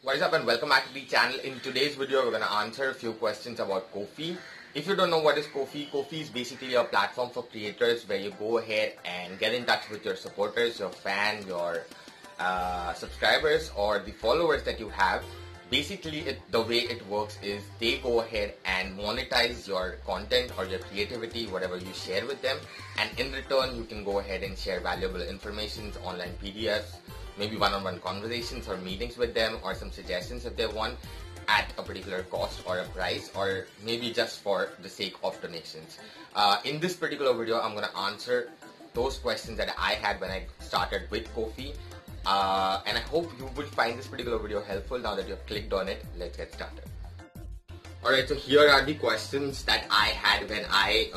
What is up and welcome back to the channel. In today's video, we're going to answer a few questions about Ko-fi. If you don't know what is Ko-fi, Ko-fi is basically a platform for creators where you go ahead and get in touch with your supporters, your fans, your subscribers or the followers that you have. Basically, the way it works is they go ahead and monetize your content or your creativity, whatever you share with them, and in return, you can go ahead and share valuable information, online PDFs, maybe one-on-one conversations or meetings with them, or some suggestions if they want at a particular cost or a price, or maybe just for the sake of donations. In this particular video, I'm going to answer those questions that I had when I started with Ko-fi. And I hope you will find this particular video helpful now that you've clicked on it. Let's get started. Alright, so here are the questions that I had when I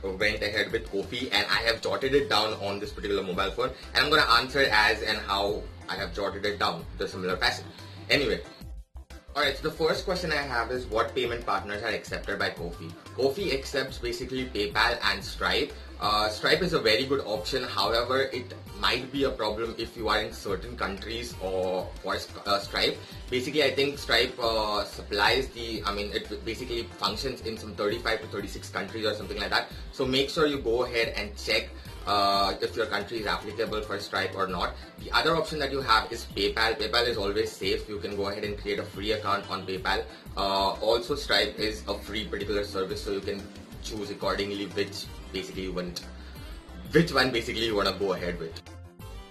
went ahead with Ko-fi, and I have jotted it down on this particular mobile phone, and I'm going to answer as and how I have jotted it down, the similar fashion. Anyway, alright, so the first question I have is what payment partners are accepted by Ko-fi? Ko-fi accepts basically PayPal and Stripe. Stripe is a very good option, however, it might be a problem if you are in certain countries or for Stripe. Basically, I think Stripe supplies it basically functions in some 35 to 36 countries or something like that. So make sure you go ahead and check if your country is applicable for Stripe or not. The other option that you have is PayPal. PayPal is always safe. You can go ahead and create a free account on PayPal. Also, Stripe is a free particular service, so you can choose accordingly which one basically you want to go ahead with.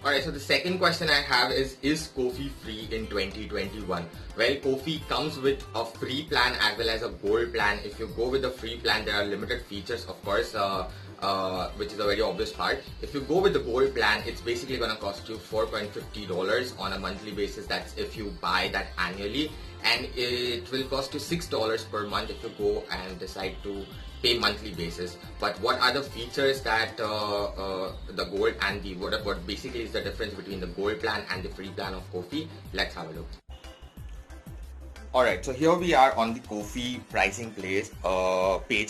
Alright, so the second question I have is Ko-fi free in 2021? Well, Ko-fi comes with a free plan as well as a gold plan. If you go with the free plan, there are limited features, of course, which is a very obvious part. If you go with the gold plan, it's basically going to cost you $4.50 on a monthly basis. That's if you buy that annually, and it will cost you $6 per month if you go and decide to pay monthly basis. But what are the features that the gold and the what basically is the difference between the gold plan and the free plan of Ko-fi? Let's have a look. Alright, so here we are on the Ko-fi pricing page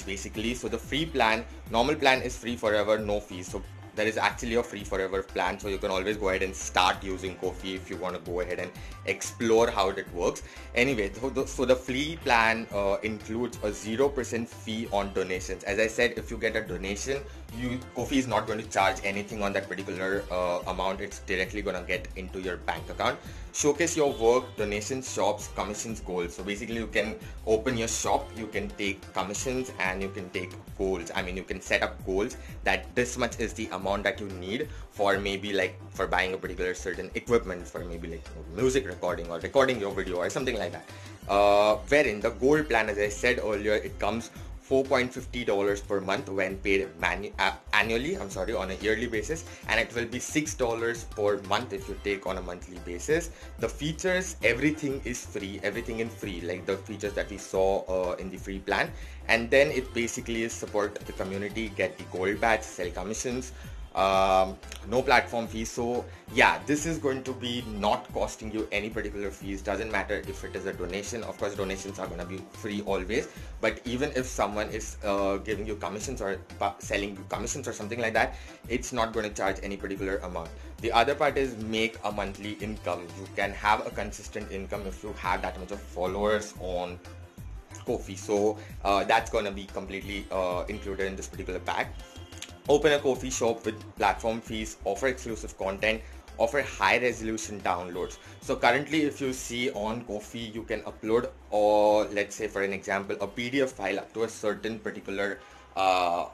basically. So the free plan, normal plan is free forever, no fees. So there is actually a free forever plan, so you can always go ahead and start using Ko-fi if you want to go ahead and explore how it works. Anyway, so the free plan includes a 0% fee on donations. As I said, if you get a donation, Ko-fi is not going to charge anything on that particular amount. It's directly going to get into your bank account. Showcase your work, donations, shops, commissions, goals. So basically you can open your shop, you can take commissions, and you can take goals. I mean, you can set up goals that this much is the amount that you need for maybe like for buying a particular certain equipment for maybe like music recording or recording your video or something like that. Wherein the gold plan, as I said earlier, it comes $4.50 per month when paid annually, on a yearly basis, and it will be $6 per month if you take on a monthly basis. The features, everything is free, everything in free, like the features that we saw in the free plan. And then it basically is support the community, get the gold badge, sell commissions, no platform fees. So yeah, this is going to be not costing you any particular fees. Doesn't matter if it is a donation. Of course, donations are going to be free always, but even if someone is giving you commissions or selling you commissions or something like that, it's not going to charge any particular amount. The other part is make a monthly income. You can have a consistent income if you have that much of followers on Ko-fi. So that's going to be completely included in this particular pack. Open a Ko-fi shop with platform fees, offer exclusive content, offer high resolution downloads. So currently, if you see on Ko-fi, you can upload, or let's say for an example, a PDF file up to a certain particular a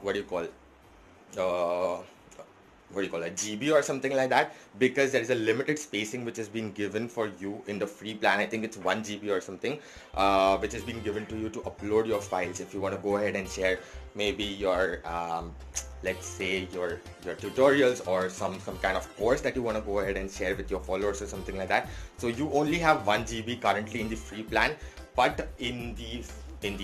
GB or something like that, because there is a limited spacing which has been given for you in the free plan. I think it's 1 GB or something, which has been given to you to upload your files if you want to go ahead and share maybe your let's say your tutorials or some kind of course that you want to go ahead and share with your followers or something like that. So you only have 1 GB currently in the free plan, but in the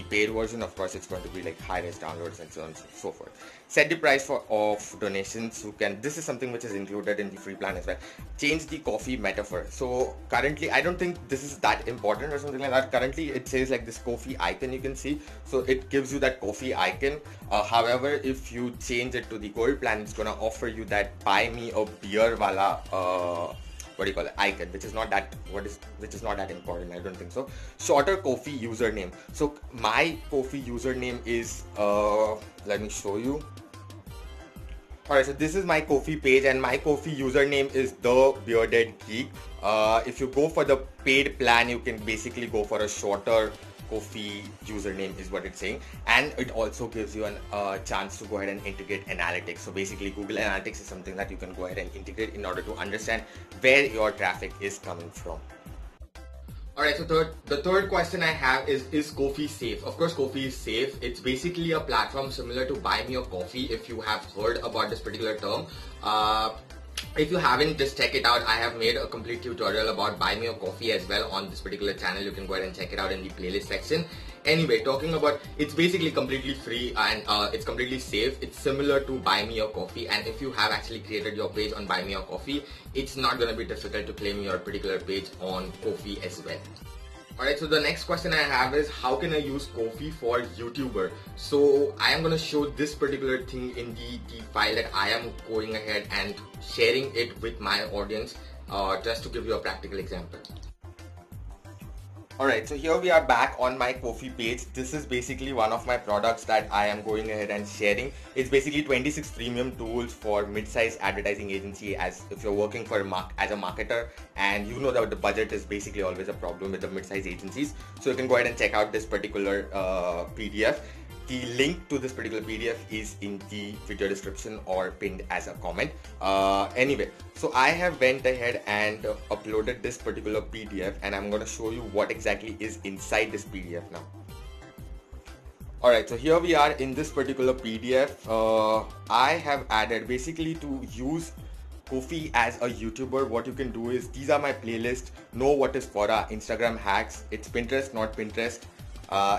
paid version, of course, it's going to be like high-res downloads and so on and so forth. Set the price of donations. This is something which is included in the free plan as well. Change the Ko-fi metaphor. So currently, I don't think this is that important or something like that. Currently, it says like this Ko-fi icon you can see. So it gives you that Ko-fi icon. However, if you change it to the gold plan, it's going to offer you that buy me a beer wala what do you call it, icon, which is not that important. I don't think so. Shorter Ko-fi username. So my Ko-fi username is let me show you. Alright, so this is my Ko-fi page, and my Ko-fi username is The Bearded Geek. If you go for the paid plan, you can basically go for a shorter Ko-fi username is what it's saying, and it also gives you a chance to go ahead and integrate analytics. So basically Google Analytics is something that you can go ahead and integrate in order to understand where your traffic is coming from. Alright, so the third question I have is Ko-fi safe? Of course, Ko-fi is safe. It's basically a platform similar to Buy Me a Coffee, if you have heard about this particular term. If you haven't, just check it out. I have made a complete tutorial about Buy Me a Coffee as well on this particular channel. You can go ahead and check it out in the playlist section. Anyway, talking about, it's basically completely free and it's completely safe. It's similar to Buy Me a Coffee, and if you have actually created your page on Buy Me a Coffee, it's not going to be difficult to claim your particular page on Ko-fi as well. Alright, so the next question I have is, how can I use Ko-fi for YouTuber? So I am going to show this particular thing in the file that I am going ahead and sharing it with my audience, just to give you a practical example. Alright, so here we are back on my Ko-fi page. This is basically one of my products that I am going ahead and sharing. It's basically 26 premium tools for mid-sized advertising agency, as if you're working for as a marketer, and you know that the budget is basically always a problem with the mid-sized agencies. So you can go ahead and check out this particular PDF. The link to this particular PDF is in the video description or pinned as a comment. Anyway, so I have went ahead and uploaded this particular PDF, and I'm going to show you what exactly is inside this PDF now. Alright, so here we are in this particular PDF. I have added, basically, to use Ko-fi as a YouTuber, what you can do is, these are my playlists. Know what is Quora, Instagram hacks, it's Pinterest, not Pinterest.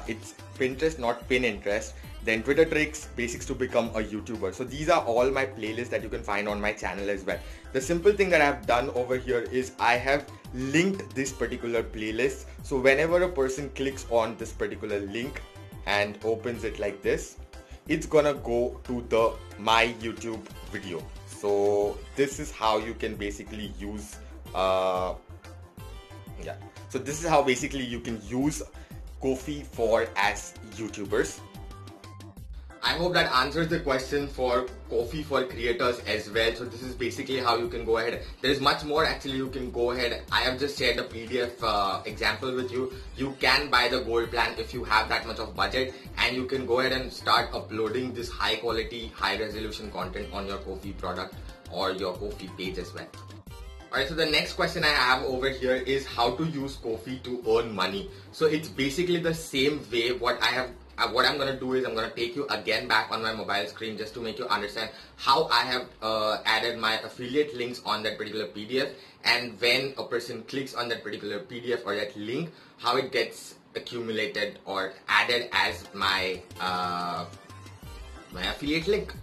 It's Pinterest, not Pinterest. Then Twitter tricks, basics to become a YouTuber. So these are all my playlists that you can find on my channel as well. The simple thing that I've done over here is I have linked this particular playlist. So whenever a person clicks on this particular link and opens it like this, it's gonna go to my YouTube video. So this is how you can basically use So this is how basically you can use Ko-fi for as YouTubers. I hope that answers the question for Ko-fi for creators as well. So this is basically how you can go ahead. There is much more actually you can go ahead. I have just shared a PDF example with you. You can buy the gold plan if you have that much of budget, and you can go ahead and start uploading this high quality, high resolution content on your Ko-fi product or your Ko-fi page as well. Alright, so the next question I have over here is how to use Ko-fi to earn money. So it's basically the same way. What I'm going to do is I'm going to take you again back on my mobile screen just to make you understand how I have added my affiliate links on that particular PDF, and when a person clicks on that particular PDF or that link, how it gets accumulated or added as my affiliate link.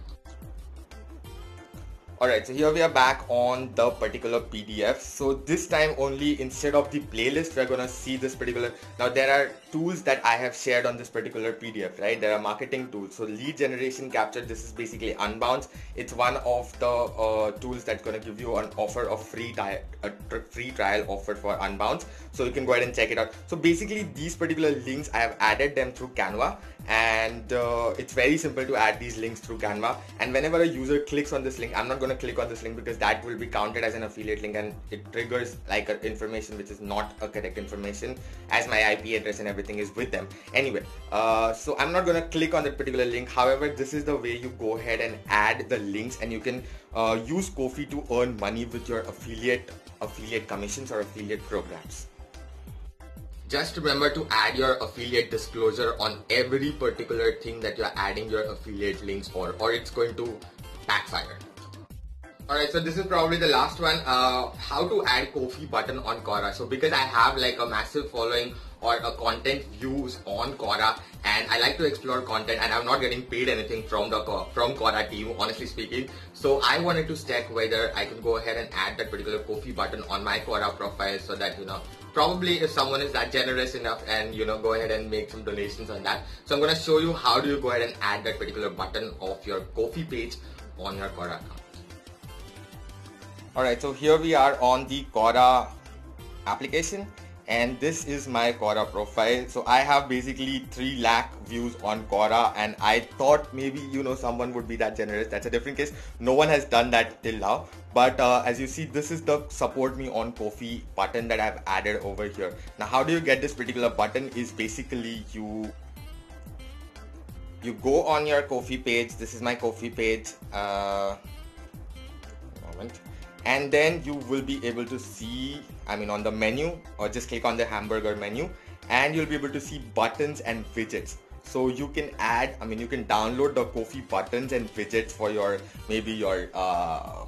Alright, so here we are back on the particular PDF. So this time only, instead of the playlist, we're gonna see this particular. Now there are tools that I have shared on this particular PDF, right? There are marketing tools. So lead generation capture, this is basically Unbounce. It's one of the tools that's gonna give you an offer of free trial offer for Unbounce. So you can go ahead and check it out. So basically these particular links, I have added them through Canva, and it's very simple to add these links through Canva. And whenever a user clicks on this link, I'm not going to click on this link because that will be counted as an affiliate link, and it triggers like information which is not a correct information, as my IP address and everything is with them. Anyway, so I'm not going to click on that particular link. However, this is the way you go ahead and add the links, and you can use Ko-fi to earn money with your affiliate commissions or affiliate programs. Just remember to add your affiliate disclosure on every particular thing that you're adding your affiliate links for, or it's going to backfire. Alright, so this is probably the last one. How to add Ko-fi button on Quora. So because I have like a massive following or a content views on Quora, and I like to explore content, and I'm not getting paid anything from Quora team, honestly speaking. So I wanted to check whether I can go ahead and add that particular Ko-fi button on my Quora profile, so that, you know, probably if someone is that generous enough and, you know, go ahead and make some donations on that. So I'm going to show you how do you go ahead and add that particular button of your Ko-fi page on your Quora account. Alright, so here we are on the Quora application, and this is my Quora profile. So I have basically 3 lakh views on Quora, and I thought maybe someone would be that generous. That's a different case. No one has done that till now. But as you see, this is the support me on Ko-fi button that I've added over here. Now how do you get this particular button is basically you go on your Ko-fi page. This is my Ko-fi page. Moment. And then you will be able to see, on the menu, or just click on the hamburger menu, and you'll be able to see buttons and widgets. So you can add, you can download the Ko-fi buttons and widgets for your, maybe your, what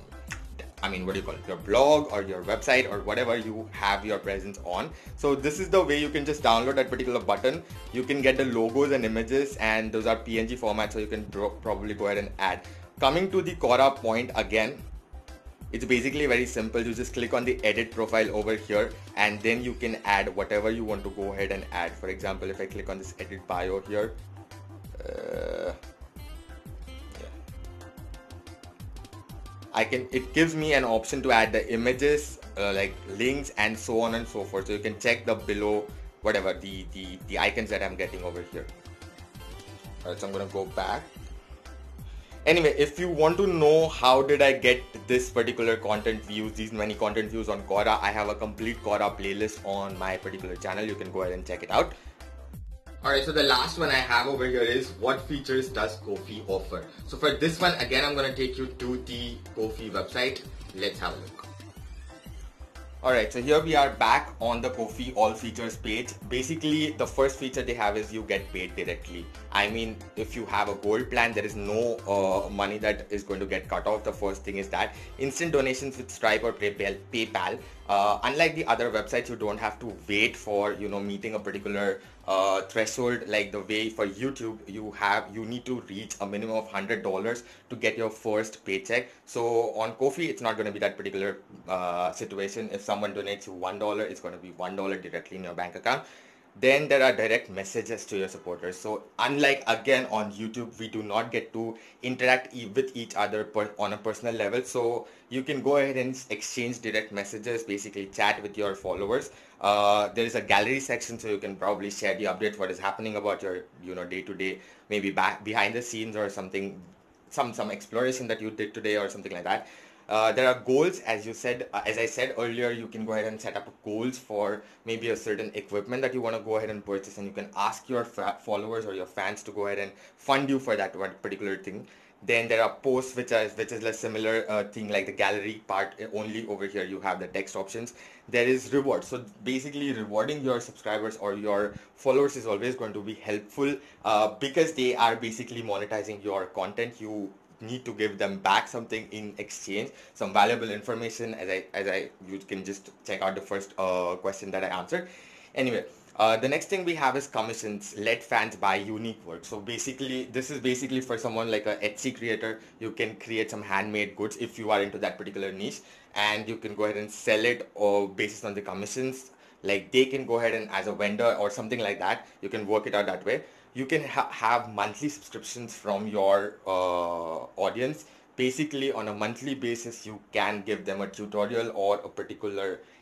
do you call it, your blog or your website or whatever you have your presence on. So this is the way you can just download that particular button. You can get the logos and images, and those are PNG formats, so you can probably go ahead and add. Coming to the Quora point again, it's basically very simple. You just click on the edit profile over here, and then you can add whatever you want to go ahead and add. For example, if I click on this edit bio here, it gives me an option to add the images, like links and so on and so forth. So you can check the below, whatever the icons that I'm getting over here. Alright, so I'm gonna go back. Anyway, if you want to know how did I get this particular content views, these many content views on Quora, I have a complete Quora playlist on my particular channel. You can go ahead and check it out. Alright, so the last one I have over here is what features does Ko-fi offer? So for this one, again, I'm going to take you to the Ko-fi website. Let's have a look. Alright, so here we are back on the Ko-fi all features page. Basically, the first feature they have is you get paid directly. If you have a gold plan, there is no money that is going to get cut off. The first thing is that instant donations with Stripe or PayPal. Unlike the other websites, you don't have to wait for meeting a particular threshold. Like the way for YouTube, you need to reach a minimum of $100 to get your first paycheck. So on Ko-fi, it's not going to be that particular situation. If someone donates you $1, it's going to be $1 directly in your bank account. Then there are direct messages to your supporters. So unlike again on YouTube, we do not get to interact with each other on a personal level. So you can go ahead and exchange direct messages, basically chat with your followers. There is a gallery section, so you can probably share the updates, what is happening about your day to day, maybe behind the scenes or something, some exploration that you did today or something like that. There are goals, as I said earlier. You can go ahead and set up goals for maybe a certain equipment that you want to go ahead and purchase, and you can ask your followers or your fans to go ahead and fund you for that one particular thing. Then there are posts, which is a similar thing like the gallery part. Only over here you have the text options. There is rewards. So basically rewarding your subscribers or your followers is always going to be helpful because they are basically monetizing your content. You need to give them back something in exchange, some valuable information. You can just check out the first question that I answered. Anyway, the next thing we have is commissions. Let fans buy unique work. So basically, this is basically for someone like a Etsy creator. You can create some handmade goods if you are into that particular niche, and you can go ahead and sell it or based on the commissions. Like they can go ahead and as a vendor or something like that, you can work it out that way. You can have monthly subscriptions from your audience. Basically, on a monthly basis, you can give them a tutorial or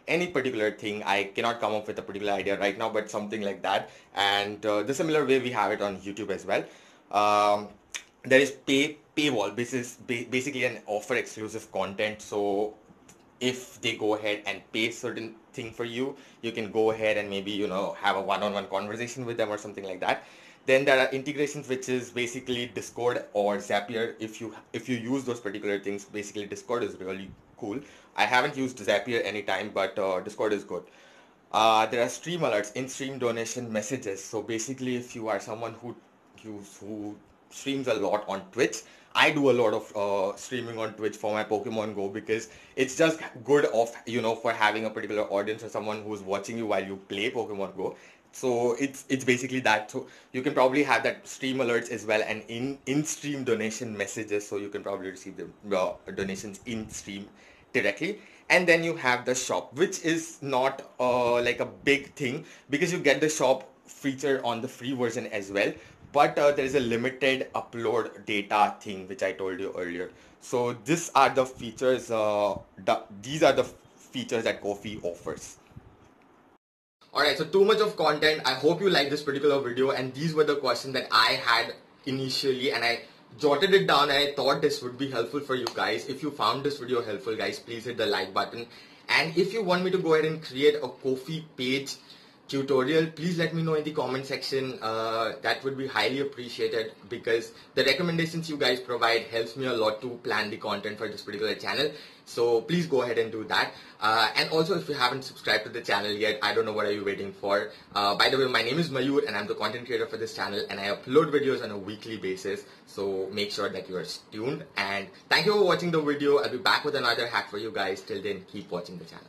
any particular thing. I cannot come up with a particular idea right now, but something like that. And the similar way we have it on YouTube as well. There is paywall. This is basically an offer exclusive content. So if they go ahead and pay certain thing for you, you can go ahead and maybe have a one-on-one conversation with them or something like that. Then there are integrations, which is basically Discord or Zapier. If you use those particular things, basically Discord is really cool. I haven't used Zapier anytime, but Discord is good. There are stream alerts, in-stream donation messages. So basically, if you are someone who streams a lot on Twitch, I do a lot of streaming on Twitch for my Pokemon Go, because it's just good for having a particular audience or someone who's watching you while you play Pokemon Go. So it's basically that. So you can probably have that stream alerts as well, and in-stream donation messages, so you can probably receive the donations in-stream directly. And then you have the shop, which is not like a big thing, because you get the shop feature on the free version as well. but there is a limited upload data thing which I told you earlier. So these are the features. These are the features that Ko-fi offers. Alright, so too much of content. I hope you like this particular video, and these were the questions that I had initially, and I jotted it down and I thought this would be helpful for you guys. If you found this video helpful, guys, please hit the like button. And if you want me to go ahead and create a Ko-fi page tutorial, please let me know in the comment section. That would be highly appreciated, because the recommendations you guys provide helps me a lot to plan the content for this particular channel. So please go ahead and do that. And also, if you haven't subscribed to the channel yet, I don't know what are you waiting for. By the way, my name is Mayur and I'm the content creator for this channel, and I upload videos on a weekly basis. So make sure that you are tuned, and thank you for watching the video. I'll be back with another hack for you guys. Till then, keep watching the channel.